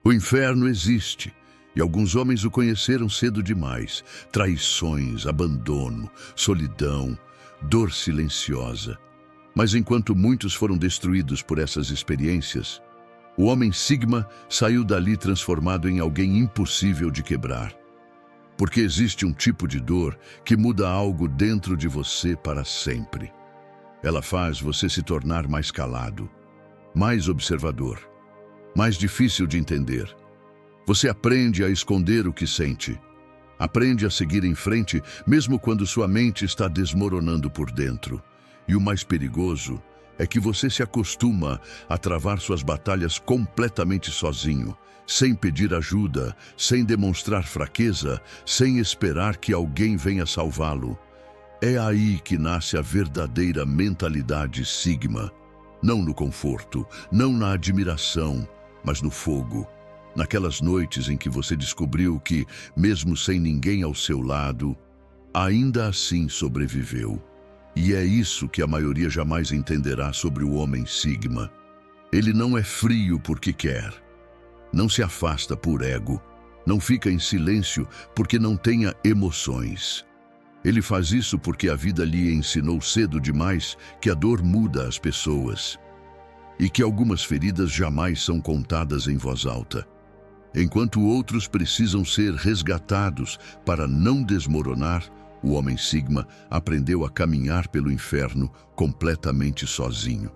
O inferno existe, e alguns homens o conheceram cedo demais. Traições, abandono, solidão, dor silenciosa. Mas enquanto muitos foram destruídos por essas experiências, o homem Sigma saiu dali transformado em alguém impossível de quebrar. Porque existe um tipo de dor que muda algo dentro de você para sempre. Ela faz você se tornar mais calado, mais observador, mais difícil de entender. Você aprende a esconder o que sente. Aprende a seguir em frente, mesmo quando sua mente está desmoronando por dentro. E o mais perigoso é que você se acostuma a travar suas batalhas completamente sozinho, sem pedir ajuda, sem demonstrar fraqueza, sem esperar que alguém venha salvá-lo. É aí que nasce a verdadeira mentalidade Sigma. Não no conforto, não na admiração, mas no fogo. Naquelas noites em que você descobriu que, mesmo sem ninguém ao seu lado, ainda assim sobreviveu. E é isso que a maioria jamais entenderá sobre o homem Sigma. Ele não é frio porque quer. Não se afasta por ego. Não fica em silêncio porque não tenha emoções. Ele faz isso porque a vida lhe ensinou cedo demais que a dor muda as pessoas. E que algumas feridas jamais são contadas em voz alta. Enquanto outros precisam ser resgatados para não desmoronar, o homem Sigma aprendeu a caminhar pelo inferno completamente sozinho.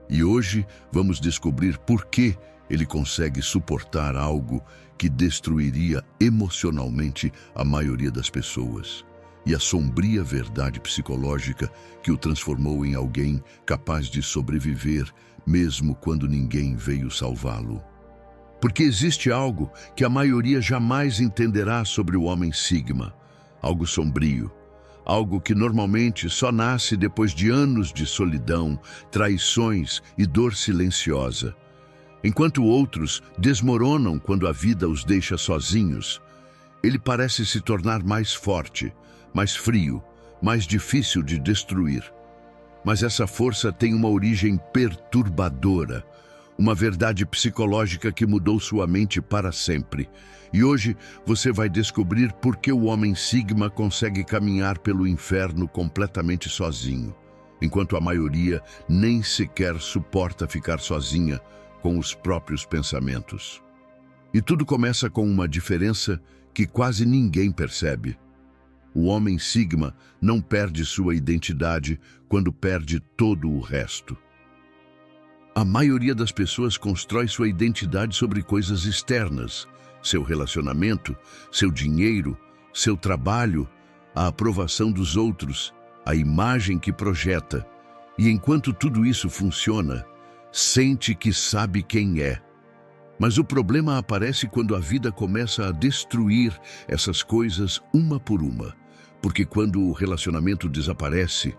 E hoje vamos descobrir por que ele consegue suportar algo que destruiria emocionalmente a maioria das pessoas. E a sombria verdade psicológica que o transformou em alguém capaz de sobreviver mesmo quando ninguém veio salvá-lo. Porque existe algo que a maioria jamais entenderá sobre o homem Sigma. Algo sombrio, algo que normalmente só nasce depois de anos de solidão, traições e dor silenciosa. Enquanto outros desmoronam quando a vida os deixa sozinhos, ele parece se tornar mais forte, mais frio, mais difícil de destruir. Mas essa força tem uma origem perturbadora, uma verdade psicológica que mudou sua mente para sempre. E hoje você vai descobrir por que o homem Sigma consegue caminhar pelo inferno completamente sozinho, enquanto a maioria nem sequer suporta ficar sozinha com os próprios pensamentos. E tudo começa com uma diferença que quase ninguém percebe. O homem Sigma não perde sua identidade quando perde todo o resto. A maioria das pessoas constrói sua identidade sobre coisas externas, seu relacionamento, seu dinheiro, seu trabalho, a aprovação dos outros, a imagem que projeta. E enquanto tudo isso funciona, sente que sabe quem é. Mas o problema aparece quando a vida começa a destruir essas coisas uma por uma. Porque quando o relacionamento desaparece,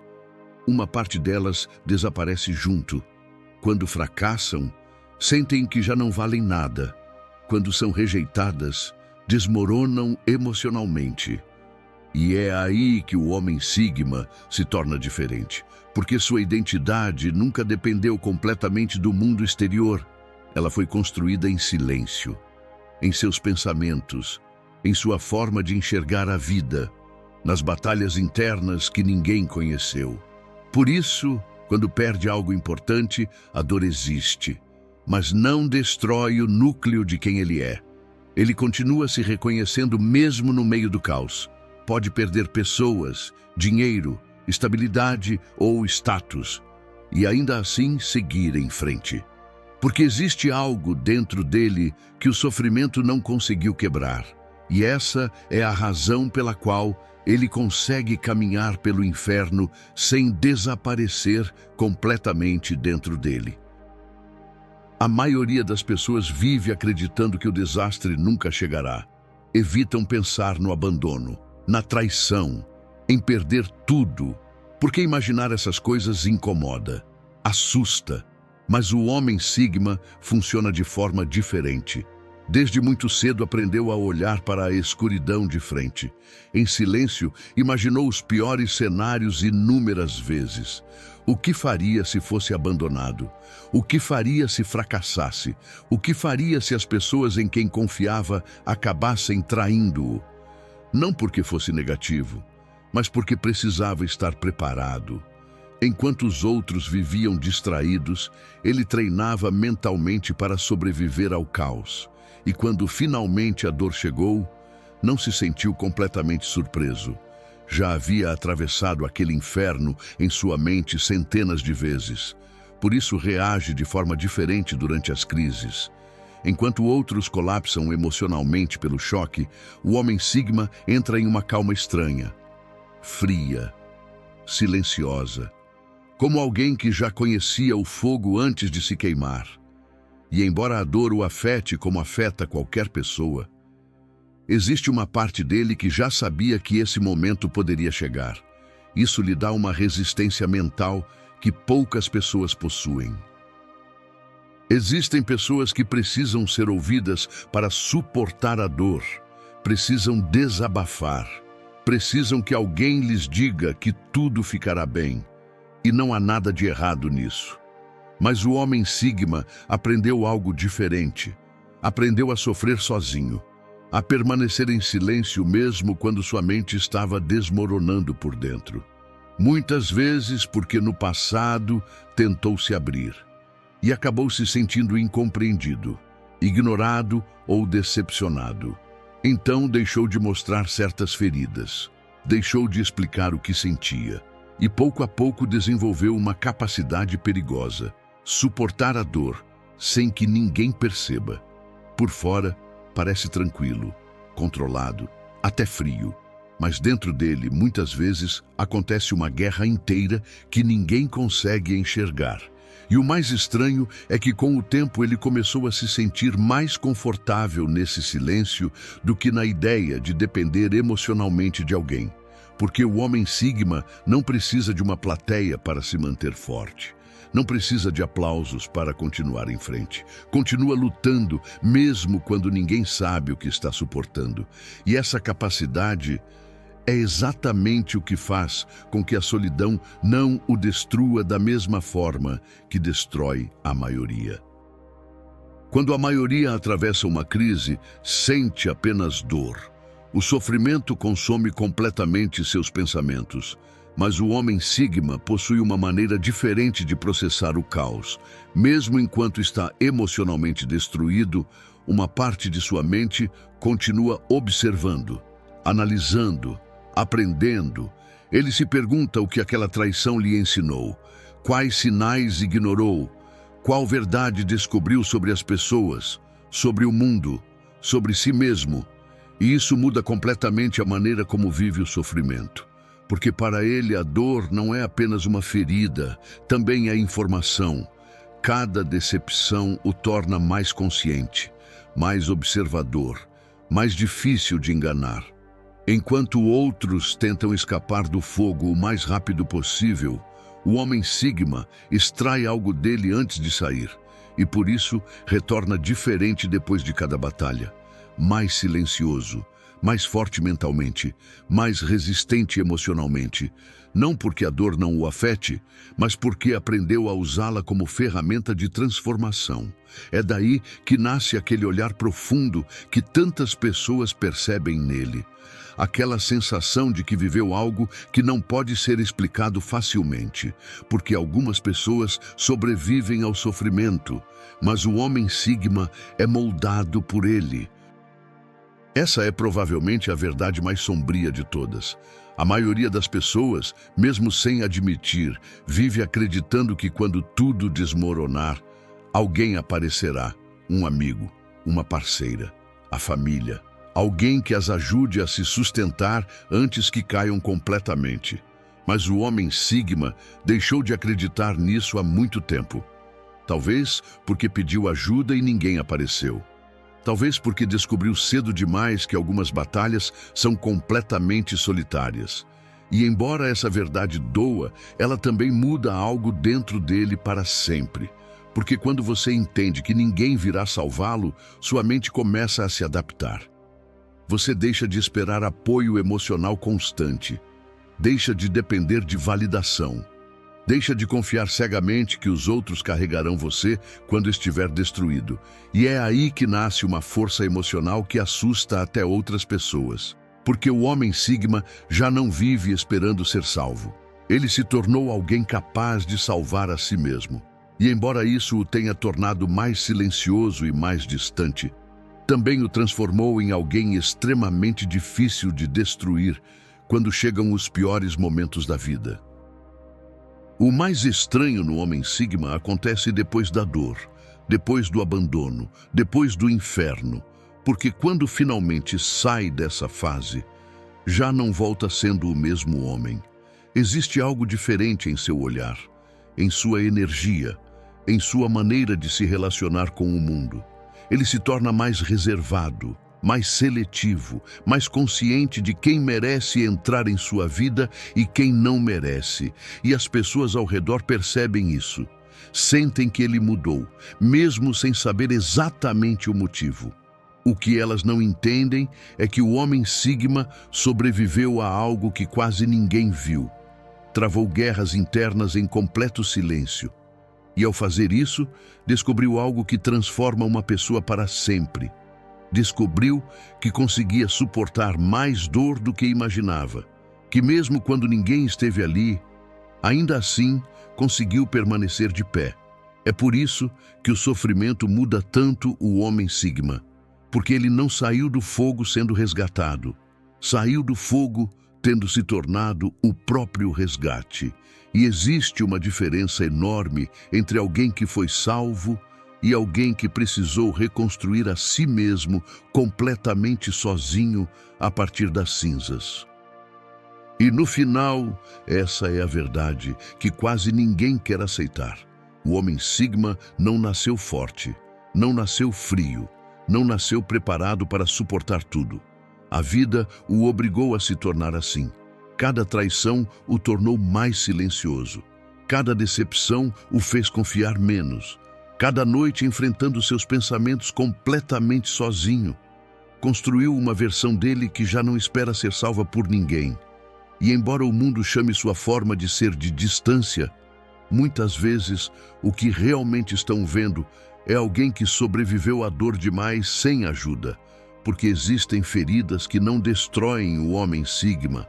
uma parte delas desaparece junto. Quando fracassam, sentem que já não valem nada. Quando são rejeitadas, desmoronam emocionalmente. E é aí que o homem Sigma se torna diferente, porque sua identidade nunca dependeu completamente do mundo exterior. Ela foi construída em silêncio, em seus pensamentos, em sua forma de enxergar a vida, nas batalhas internas que ninguém conheceu. Por isso, quando perde algo importante, a dor existe, mas não destrói o núcleo de quem ele é. Ele continua se reconhecendo mesmo no meio do caos. Pode perder pessoas, dinheiro, estabilidade ou status, e ainda assim seguir em frente. Porque existe algo dentro dele que o sofrimento não conseguiu quebrar. E essa é a razão pela qual ele consegue caminhar pelo inferno sem desaparecer completamente dentro dele. A maioria das pessoas vive acreditando que o desastre nunca chegará. Evitam pensar no abandono, na traição, em perder tudo, porque imaginar essas coisas incomoda, assusta. Mas o homem Sigma funciona de forma diferente. Desde muito cedo aprendeu a olhar para a escuridão de frente. Em silêncio, imaginou os piores cenários inúmeras vezes. O que faria se fosse abandonado? O que faria se fracassasse? O que faria se as pessoas em quem confiava acabassem traindo-o? Não porque fosse negativo, mas porque precisava estar preparado. Enquanto os outros viviam distraídos, ele treinava mentalmente para sobreviver ao caos. E quando finalmente a dor chegou, não se sentiu completamente surpreso. Já havia atravessado aquele inferno em sua mente centenas de vezes. Por isso reage de forma diferente durante as crises. Enquanto outros colapsam emocionalmente pelo choque, o homem Sigma entra em uma calma estranha, fria, silenciosa, como alguém que já conhecia o fogo antes de se queimar. E embora a dor o afete como afeta qualquer pessoa, existe uma parte dele que já sabia que esse momento poderia chegar. Isso lhe dá uma resistência mental que poucas pessoas possuem. Existem pessoas que precisam ser ouvidas para suportar a dor, precisam desabafar, precisam que alguém lhes diga que tudo ficará bem. E não há nada de errado nisso. Mas o homem Sigma aprendeu algo diferente. Aprendeu a sofrer sozinho, a permanecer em silêncio mesmo quando sua mente estava desmoronando por dentro. Muitas vezes porque no passado tentou se abrir e acabou se sentindo incompreendido, ignorado ou decepcionado. Então deixou de mostrar certas feridas, deixou de explicar o que sentia e pouco a pouco desenvolveu uma capacidade perigosa: suportar a dor sem que ninguém perceba. Por fora, parece tranquilo, controlado, até frio. Mas dentro dele, muitas vezes, acontece uma guerra inteira que ninguém consegue enxergar. E o mais estranho é que com o tempo ele começou a se sentir mais confortável nesse silêncio do que na ideia de depender emocionalmente de alguém. Porque o homem Sigma não precisa de uma plateia para se manter forte. Não precisa de aplausos para continuar em frente. Continua lutando, mesmo quando ninguém sabe o que está suportando. E essa capacidade é exatamente o que faz com que a solidão não o destrua da mesma forma que destrói a maioria. Quando a maioria atravessa uma crise, sente apenas dor. O sofrimento consome completamente seus pensamentos. Mas o homem Sigma possui uma maneira diferente de processar o caos. Mesmo enquanto está emocionalmente destruído, uma parte de sua mente continua observando, analisando, aprendendo. Ele se pergunta o que aquela traição lhe ensinou, quais sinais ignorou, qual verdade descobriu sobre as pessoas, sobre o mundo, sobre si mesmo. E isso muda completamente a maneira como vive o sofrimento. Porque para ele a dor não é apenas uma ferida, também é informação. Cada decepção o torna mais consciente, mais observador, mais difícil de enganar. Enquanto outros tentam escapar do fogo o mais rápido possível, o homem Sigma extrai algo dele antes de sair, e por isso retorna diferente depois de cada batalha, mais silencioso, mais forte mentalmente, mais resistente emocionalmente, não porque a dor não o afete, mas porque aprendeu a usá-la como ferramenta de transformação. É daí que nasce aquele olhar profundo que tantas pessoas percebem nele. Aquela sensação de que viveu algo que não pode ser explicado facilmente, porque algumas pessoas sobrevivem ao sofrimento, mas o homem Sigma é moldado por ele. Essa é provavelmente a verdade mais sombria de todas. A maioria das pessoas, mesmo sem admitir, vive acreditando que quando tudo desmoronar, alguém aparecerá, um amigo, uma parceira, a família, alguém que as ajude a se sustentar antes que caiam completamente. Mas o homem Sigma deixou de acreditar nisso há muito tempo. Talvez porque pediu ajuda e ninguém apareceu. Talvez porque descobriu cedo demais que algumas batalhas são completamente solitárias. E embora essa verdade doa, ela também muda algo dentro dele para sempre. Porque quando você entende que ninguém virá salvá-lo, sua mente começa a se adaptar. Você deixa de esperar apoio emocional constante. Deixa de depender de validação. Deixa de confiar cegamente que os outros carregarão você quando estiver destruído. E é aí que nasce uma força emocional que assusta até outras pessoas. Porque o homem Sigma já não vive esperando ser salvo. Ele se tornou alguém capaz de salvar a si mesmo. E embora isso o tenha tornado mais silencioso e mais distante, também o transformou em alguém extremamente difícil de destruir quando chegam os piores momentos da vida. O mais estranho no homem Sigma acontece depois da dor, depois do abandono, depois do inferno, porque quando finalmente sai dessa fase, já não volta sendo o mesmo homem. Existe algo diferente em seu olhar, em sua energia, em sua maneira de se relacionar com o mundo. Ele se torna mais reservado, mais seletivo, mais consciente de quem merece entrar em sua vida e quem não merece. E as pessoas ao redor percebem isso. Sentem que ele mudou, mesmo sem saber exatamente o motivo. O que elas não entendem é que o homem Sigma sobreviveu a algo que quase ninguém viu. Travou guerras internas em completo silêncio. E ao fazer isso, descobriu algo que transforma uma pessoa para sempre. Descobriu que conseguia suportar mais dor do que imaginava, que mesmo quando ninguém esteve ali, ainda assim conseguiu permanecer de pé. É por isso que o sofrimento muda tanto o homem Sigma, porque ele não saiu do fogo sendo resgatado, saiu do fogo tendo se tornado o próprio resgate. E existe uma diferença enorme entre alguém que foi salvo e alguém que precisou reconstruir a si mesmo completamente sozinho a partir das cinzas. E no final, essa é a verdade que quase ninguém quer aceitar. O homem Sigma não nasceu forte, não nasceu frio, não nasceu preparado para suportar tudo. A vida o obrigou a se tornar assim. Cada traição o tornou mais silencioso. Cada decepção o fez confiar menos. Cada noite enfrentando seus pensamentos completamente sozinho. Construiu uma versão dele que já não espera ser salva por ninguém. E embora o mundo chame sua forma de ser de distância, muitas vezes o que realmente estão vendo é alguém que sobreviveu à dor demais sem ajuda. Porque existem feridas que não destroem o homem Sigma,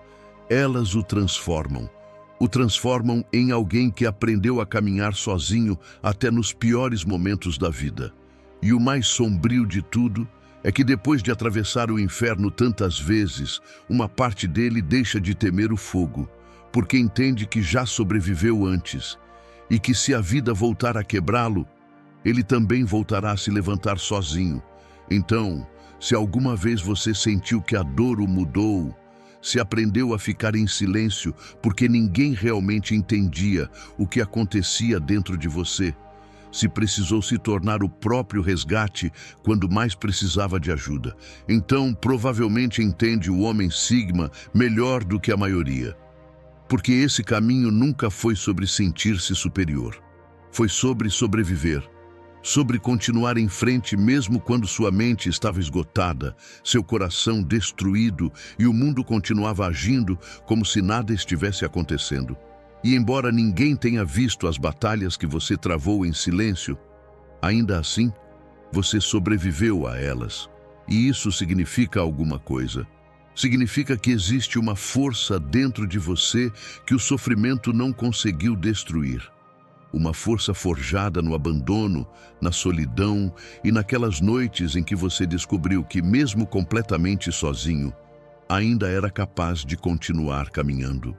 elas o transformam. O transformam em alguém que aprendeu a caminhar sozinho até nos piores momentos da vida. E o mais sombrio de tudo é que depois de atravessar o inferno tantas vezes, uma parte dele deixa de temer o fogo, porque entende que já sobreviveu antes, e que se a vida voltar a quebrá-lo, ele também voltará a se levantar sozinho. Então, se alguma vez você sentiu que a dor o mudou, se aprendeu a ficar em silêncio porque ninguém realmente entendia o que acontecia dentro de você, se precisou se tornar o próprio resgate quando mais precisava de ajuda, então provavelmente entende o homem Sigma melhor do que a maioria. Porque esse caminho nunca foi sobre sentir-se superior. Foi sobre sobreviver. Sobre continuar em frente mesmo quando sua mente estava esgotada, seu coração destruído e o mundo continuava agindo como se nada estivesse acontecendo. E embora ninguém tenha visto as batalhas que você travou em silêncio, ainda assim, você sobreviveu a elas. E isso significa alguma coisa. Significa que existe uma força dentro de você que o sofrimento não conseguiu destruir. Uma força forjada no abandono, na solidão e naquelas noites em que você descobriu que, mesmo completamente sozinho, ainda era capaz de continuar caminhando.